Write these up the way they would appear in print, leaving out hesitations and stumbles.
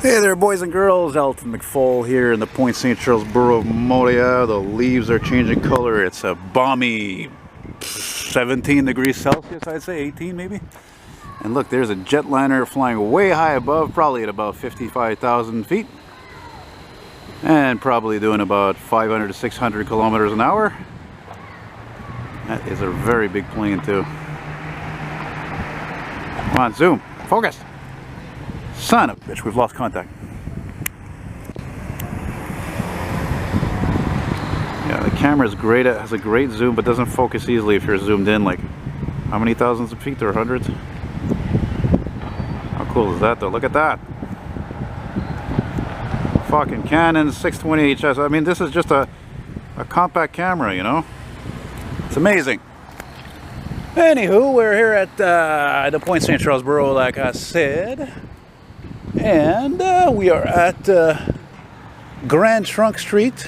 Hey there, boys and girls. Elton McFall here in the Pointe St. Charles Borough of Montreal. The leaves are changing color. It's a balmy 17 degrees Celsius, I'd say, 18 maybe. And look, there's a jetliner flying way high above, probably at about 55,000 feet. And probably doing about 500 to 600 kilometers an hour. That is a very big plane too. Come on, zoom, focus. Son of a bitch, we've lost contact. Yeah, the camera's great. It has a great zoom, but doesn't focus easily if you're zoomed in. Like, how many thousands of feet or hundreds? How cool is that, though? Look at that. Fucking Canon 620 HS. I mean, this is just a compact camera, you know? It's amazing. Anywho, we're here at the Pointe St. Charles Borough, like I said. And we are at Grand Trunk Street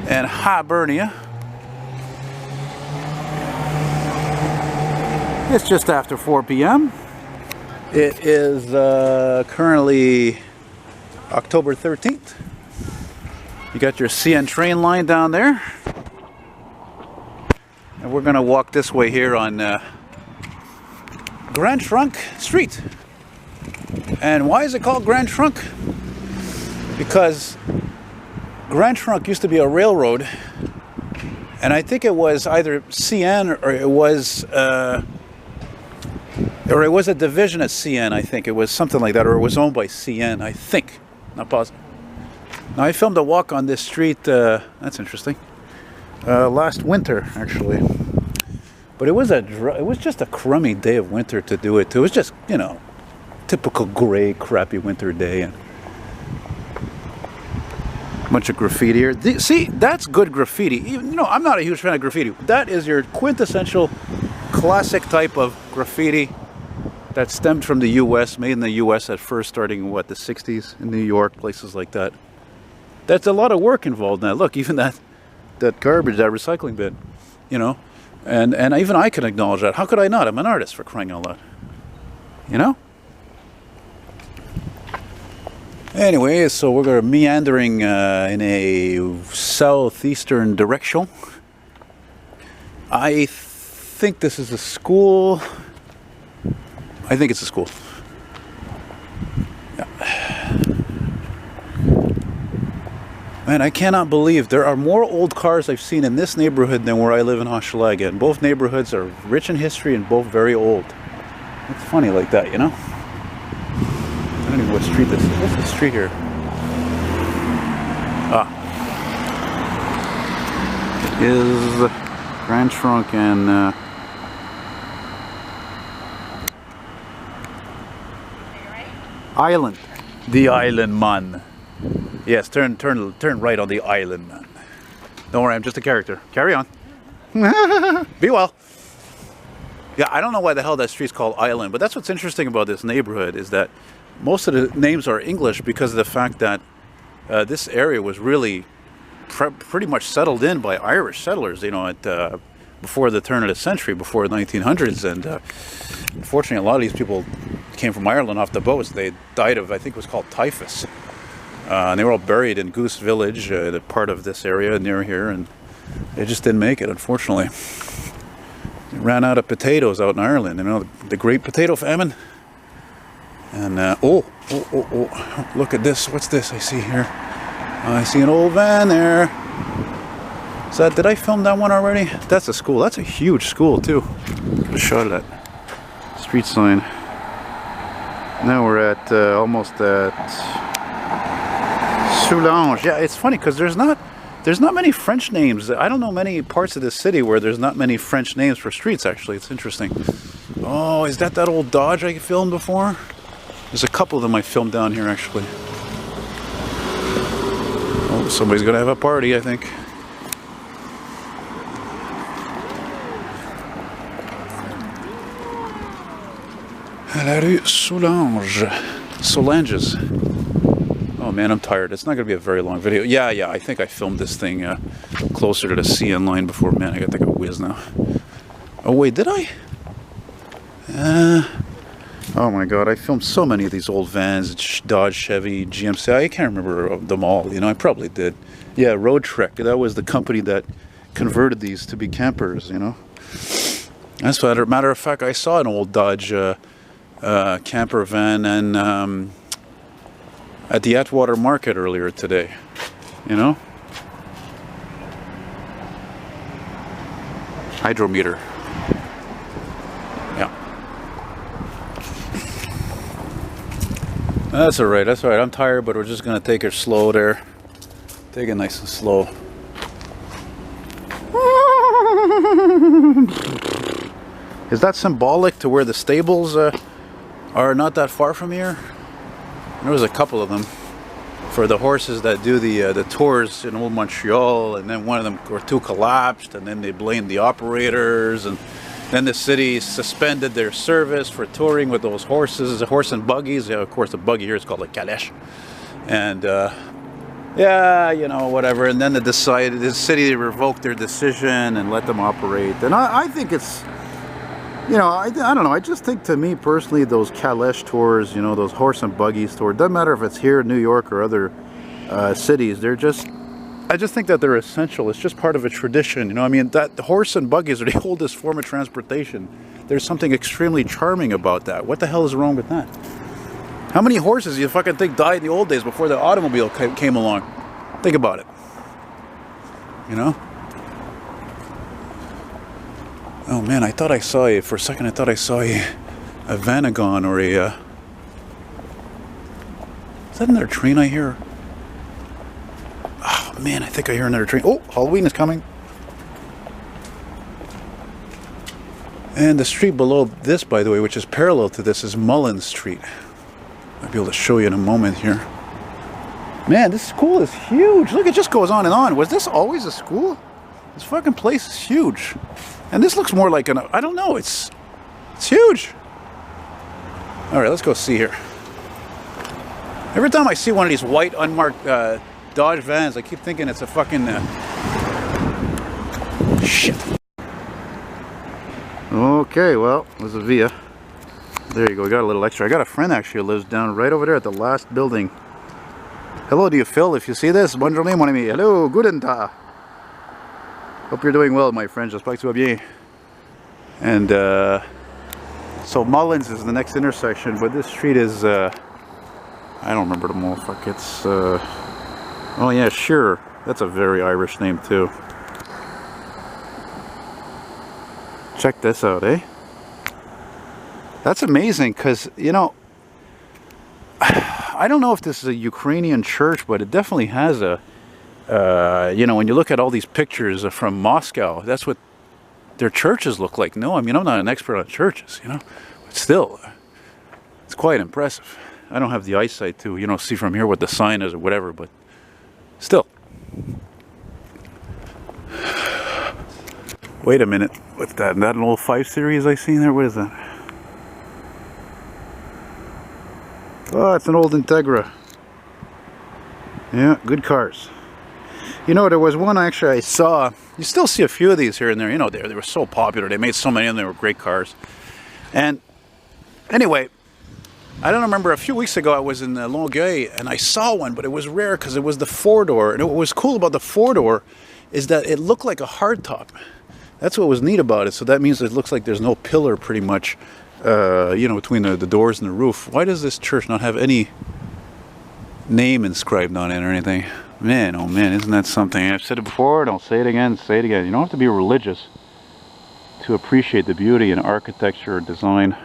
in Hibernia. It's just after 4 p.m. It is currently October 13th. You got your CN train line down there. And we're going to walk this way here on Grand Trunk Street. And why is it called Grand Trunk? Because Grand Trunk used to be a railroad, and I think it was either CN or it was a division of CN. I think it was something like that, or it was owned by CN. I think, not positive. Now I filmed a walk on this street. That's interesting. Last winter, actually, but it was just a crummy day of winter to do it too. It was just, you know, typical gray, crappy winter day, and a bunch of graffiti here. See, that's good graffiti. Even, you know, I'm not a huge fan of graffiti. That is your quintessential classic type of graffiti that stemmed from the U.S., made in the U.S. at first, starting in what, the 60s in New York, places like that. That's a lot of work involved in that. Look, even that garbage, that recycling bin, you know, and even I can acknowledge that. How could I not? I'm an artist, for crying out loud, you know. Anyway, so we're going to meandering in a southeastern direction. I think this is a school. I think it's a school. Yeah. Man, I cannot believe there are more old cars I've seen in this neighborhood than where I live in Hochelaga. And both neighborhoods are rich in history and both very old. It's funny like that, you know? I don't even know what street this is. What's the street here? Ah. It is Grand Trunk and Island. The Island Man. Yes, turn right on the Island Man. Don't worry, I'm just a character. Carry on. Be well. Yeah, I don't know why the hell that street's called Island, but that's what's interesting about this neighborhood is that most of the names are English because of the fact that this area was really pretty much settled in by Irish settlers, you know, at before the turn of the century, before the 1900s. And unfortunately, a lot of these people came from Ireland off the boats. They died of, I think it was called typhus. And they were all buried in Goose Village, a part of this area near here, and they just didn't make it, unfortunately. They ran out of potatoes out in Ireland, you know, the Great Potato Famine. And oh, look at this. What's this I see here? I see an old van there. Is that, did I film that one already? That's a school. That's a huge school too. Get a shot of that street sign. Now we're at almost at Soulange. Yeah, it's funny because there's not many French names. I don't know many parts of the city where there's not many French names for streets, actually. It's interesting. Oh, is that old Dodge I filmed before? There's a couple of them I filmed down here, actually. Oh, somebody's gonna have a party, I think. La rue Soulange. Soulange's. Oh man, I'm tired. It's not gonna be a very long video. Yeah, I think I filmed this thing closer to the CN line before. Man, I gotta take a whiz now. Oh wait, did I? Oh my God, I filmed so many of these old vans, Dodge, Chevy, GMC. I can't remember them all, you know, I probably did. Yeah, Road Trek, that was the company that converted these to be campers, you know. That's what, matter of fact, I saw an old Dodge camper van and at the Atwater Market earlier today, you know. Hydrometer. Yeah. That's alright, that's alright. I'm tired, but we're just gonna take it slow there. Take it nice and slow. Is that symbolic to where the stables are not that far from here? There was a couple of them for the horses that do the tours in old Montreal, and then one of them or two collapsed, and then they blamed the operators, and then the city suspended their service for touring with those horses, the horse and buggies. Yeah, of course, the buggy here is called a calèche, and yeah, you know, whatever. And then the city revoked their decision and let them operate. And I think it's, you know, I don't know. I just think, to me personally, those calèche tours, you know, those horse and buggies tours, doesn't matter if it's here in New York or other cities. They're just, I just think that they're essential. It's just part of a tradition. You know, I mean, that the horse and buggies are the oldest form of transportation. There's something extremely charming about that. What the hell is wrong with that? How many horses you fucking think died in the old days before the automobile came along? Think about it. You know? Oh man, I thought I saw for a second I thought I saw a Vanagon or a... Is that another train I hear? Oh man, I think I hear another train. Oh, Halloween is coming. And the street below this, by the way, which is parallel to this, is Mullins Street. I'll be able to show you in a moment here. Man, this school is huge. Look, it just goes on and on. Was this always a school? This fucking place is huge. And this looks more like an... I don't know. It's huge. All right, let's go see here. Every time I see one of these white, unmarked Dodge vans, I keep thinking it's a fucking... shit. Okay, well, there's a Via. There you go, we got a little extra. I got a friend actually who lives down right over there at the last building. Hello to you, Phil, if you see this. Bonjour, mon ami. Hello, guten Tag. Hope you're doing well, my friend. J'espère que tu vas bien. And so Mullins is the next intersection, but this street is I don't remember the motherfucker. It's oh yeah, sure. That's a very Irish name too. Check this out, eh? That's amazing, because, you know, I don't know if this is a Ukrainian church, but it definitely has a, you know, when you look at all these pictures from Moscow, that's what their churches look like. No, I mean, I'm not an expert on churches, you know, but still, it's quite impressive. I don't have the eyesight to, you know, see from here what the sign is or whatever, but still. Wait a minute, what's that? That an old 5 Series I seen there? What is that? Oh, it's an old Integra. Yeah, good cars. You know, there was one actually I saw. You still see a few of these here and there. You know, they were so popular. They made so many of them. They were great cars. And anyway, I don't remember, a few weeks ago I was in Longueuil and I saw one, but it was rare because it was the 4-door. And what was cool about the 4-door is that it looked like a hardtop. That's what was neat about it. So that means it looks like there's no pillar pretty much, you know, between the doors and the roof. Why does this church not have any name inscribed on it or anything? Man, oh man, isn't that something? I've said it before, don't say it again, say it again. You don't have to be religious to appreciate the beauty in architecture or design.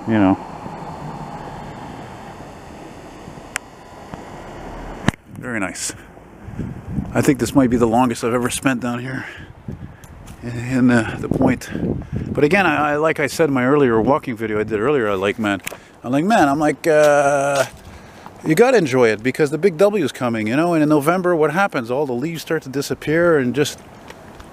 You know. Very nice. I think this might be the longest I've ever spent down here in the Pointe. But again, I like I said in my earlier walking video I did earlier, I'm like, you gotta enjoy it, because the big W is coming, you know. And in November, what happens? All the leaves start to disappear, and just,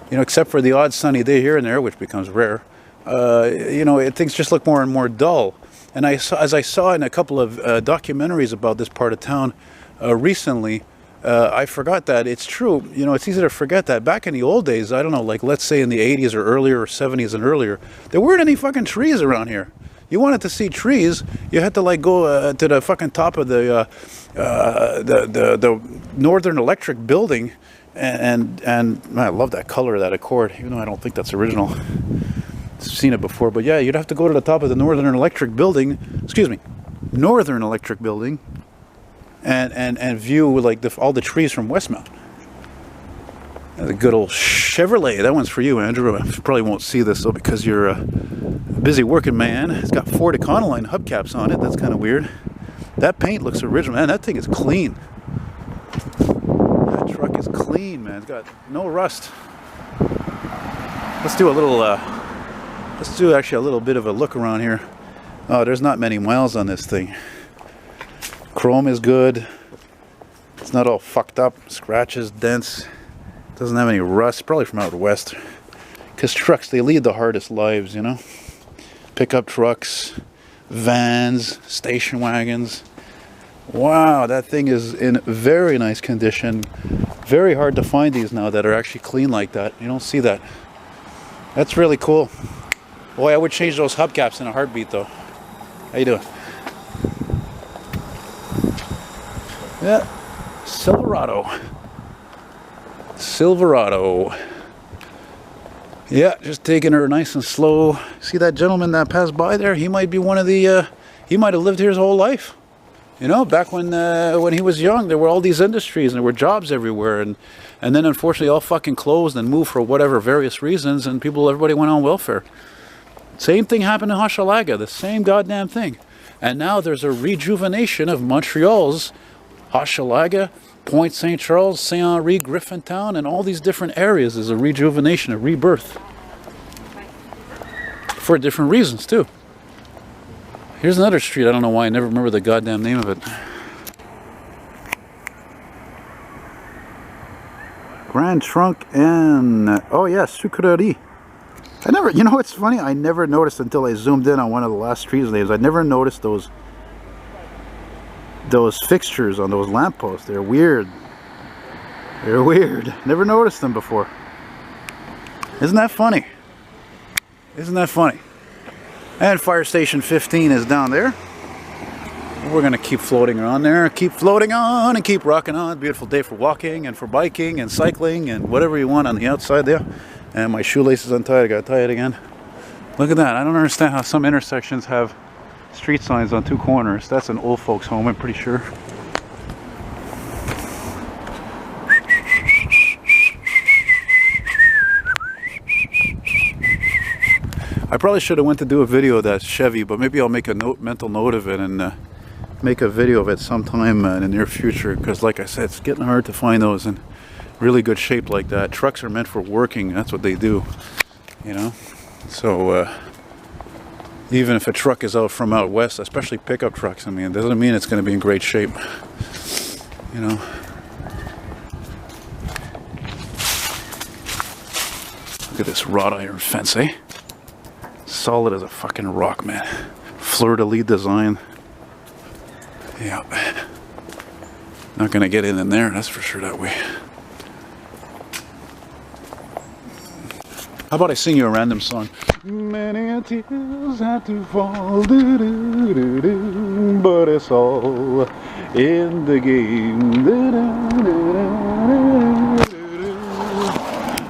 you know, except for the odd sunny day here and there, which becomes rare, you know, things just look more and more dull. And as I saw in a couple of documentaries about this part of town recently, I forgot that. It's true. You know, it's easy to forget that. Back in the old days, I don't know, like let's say in the 80s or earlier, or 70s and earlier, there weren't any fucking trees around here. You wanted to see trees, you had to like go to the fucking top of the Northern Electric building, and man, I love that color of that Accord, even though I don't think that's original. I've seen it before, but yeah, you'd have to go to the top of the Northern Electric building, excuse me, Northern Electric building, and view like all the trees from Westmount. The good old Chevrolet. That one's for you, Andrew. You probably won't see this though because you're a busy working man. It's got Ford Econoline hubcaps on it. That's kind of weird. That paint looks original. Man, that thing is clean. That truck is clean, man. It's got no rust. Let's do a little. Let's do actually a little bit of a look around here. Oh, there's not many miles on this thing. Chrome is good. It's not all fucked up. Scratches, dents. Doesn't have any rust. Probably from out west. Because trucks, they lead the hardest lives, you know. Pickup trucks, vans, station wagons. Wow, that thing is in very nice condition. Very hard to find these now that are actually clean like that. You don't see that. That's really cool. Boy, I would change those hubcaps in a heartbeat though. How you doing? Yeah, Silverado. Yeah, just taking her nice and slow. See that gentleman that passed by there? He might be one of the, he might have lived here his whole life. You know, back when he was young, there were all these industries and there were jobs everywhere. And then unfortunately all fucking closed and moved for whatever various reasons, and everybody went on welfare. Same thing happened in Hochelaga, the same goddamn thing. And now there's a rejuvenation of Montreal's, Hochelaga, Pointe, St. Charles, St. Henri, Griffintown, and all these different areas is a rejuvenation, a rebirth. For different reasons, too. Here's another street. I don't know why I never remember the goddamn name of it. Grand Trunk and... oh, yeah, Sucrerie. I never... You know what's funny? I never noticed until I zoomed in on one of the last street names. I never noticed those fixtures on those lampposts. They're weird. They're weird. Never noticed them before. Isn't that funny? Isn't that funny? And Fire Station 15 is down there. We're gonna keep floating on there, keep floating on and keep rocking on. Beautiful day for walking and for biking and cycling and whatever you want on the outside there. And my shoelace is untied. I gotta tie it again. Look at that. I don't understand how some intersections have street signs on two corners. That's an old folks home, I'm pretty sure. I probably should have went to do a video of that Chevy, but maybe I'll make a mental note of it and make a video of it sometime in the near future, because like I said, it's getting hard to find those in really good shape like that. Trucks are meant for working. That's what they do, you know. So even if a truck is out from out west, especially pickup trucks, I mean, it doesn't mean it's going to be in great shape, you know. Look at this wrought iron fence, eh? Solid as a fucking rock, man. Fleur-de-lis design. Yeah. Not going to get in there, that's for sure that way. How about I sing you a random song? Many tears had to fall, doo -doo -doo -doo, but it's all in the game. Doo -doo -doo -doo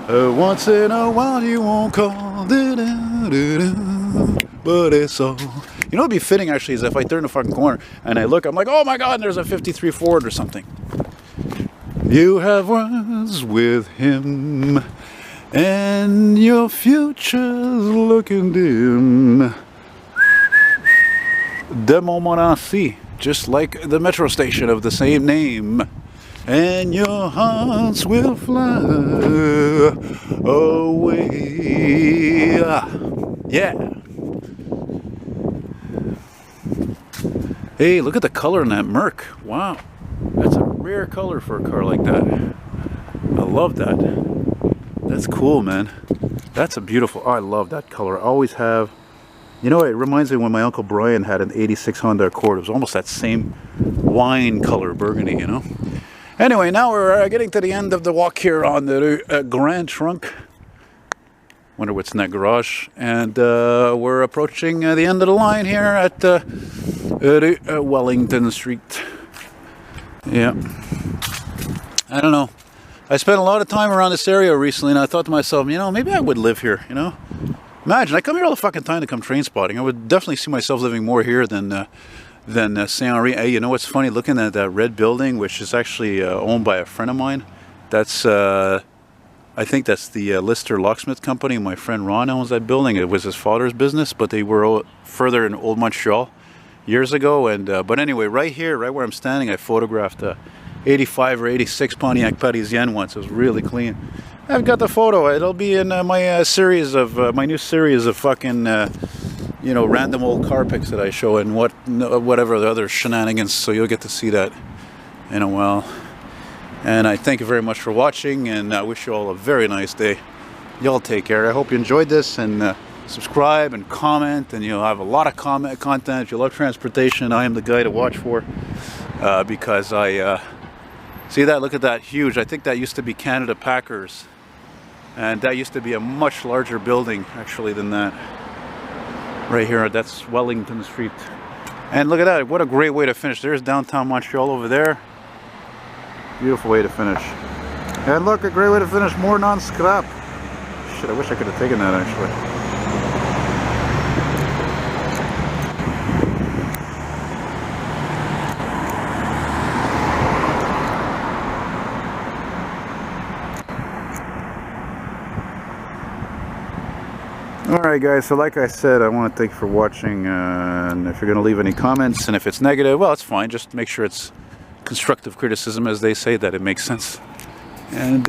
-doo. Once in a while you won't call, doo -doo -doo -doo, but it's all. You know what'd be fitting actually is if I turn the fucking corner and I look, I'm like, oh my god, there's a 53 Ford or something. You have words with him, and your future's looking dim. De Montmorency, just like the metro station of the same name. And your hearts will fly away. Yeah. Hey, look at the color in that Merc. Wow. That's a rare color for a car like that. I love that. That's cool, man. That's a beautiful... Oh, I love that color. I always have... You know, it reminds me when my Uncle Brian had an 86 Honda Accord. It was almost that same wine color burgundy, you know? Anyway, now we're getting to the end of the walk here on the Grand Trunk. Wonder what's in that garage. And we're approaching the end of the line here at Wellington Street. Yeah. I don't know. I spent a lot of time around this area recently, and I thought to myself, you know, maybe I would live here, you know? Imagine, I come here all the fucking time to come train spotting. I would definitely see myself living more here than Saint-Henri. Hey, you know what's funny? Looking at that red building, which is actually owned by a friend of mine. That's, I think that's the Lister Locksmith Company. My friend Ron owns that building. It was his father's business, but they were further in Old Montreal years ago. And but anyway, right here, right where I'm standing, I photographed 85 or 86 Pontiac Parisienne once. It was really clean. I've got the photo. It'll be in my series of my new series of fucking you know, random old car pics that I show and whatever the other shenanigans. So you'll get to see that in a while. And I thank you very much for watching, and I wish you all a very nice day. Y'all take care. I hope you enjoyed this, and subscribe and comment, and you'll have a lot of content. If you love transportation, I am the guy to watch for because I see that. Look at that, huge. I think that used to be Canada Packers, and that used to be a much larger building actually than that. Right here, that's Wellington Street. And look at that, what a great way to finish. There's downtown Montreal over there. Beautiful way to finish. And look, a great way to finish, more non-scrap. Shit, I wish I could have taken that actually. Alright guys, so like I said, I want to thank you for watching, and if you're going to leave any comments, and if it's negative, well, it's fine. Just make sure it's constructive criticism, as they say, that it makes sense. And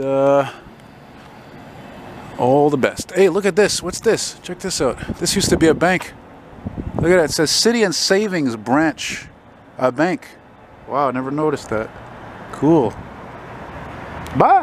all the best. Hey, look at this. What's this? Check this out. This used to be a bank. Look at that. It says City and Savings Branch Bank. Wow, I never noticed that. Cool. Bye.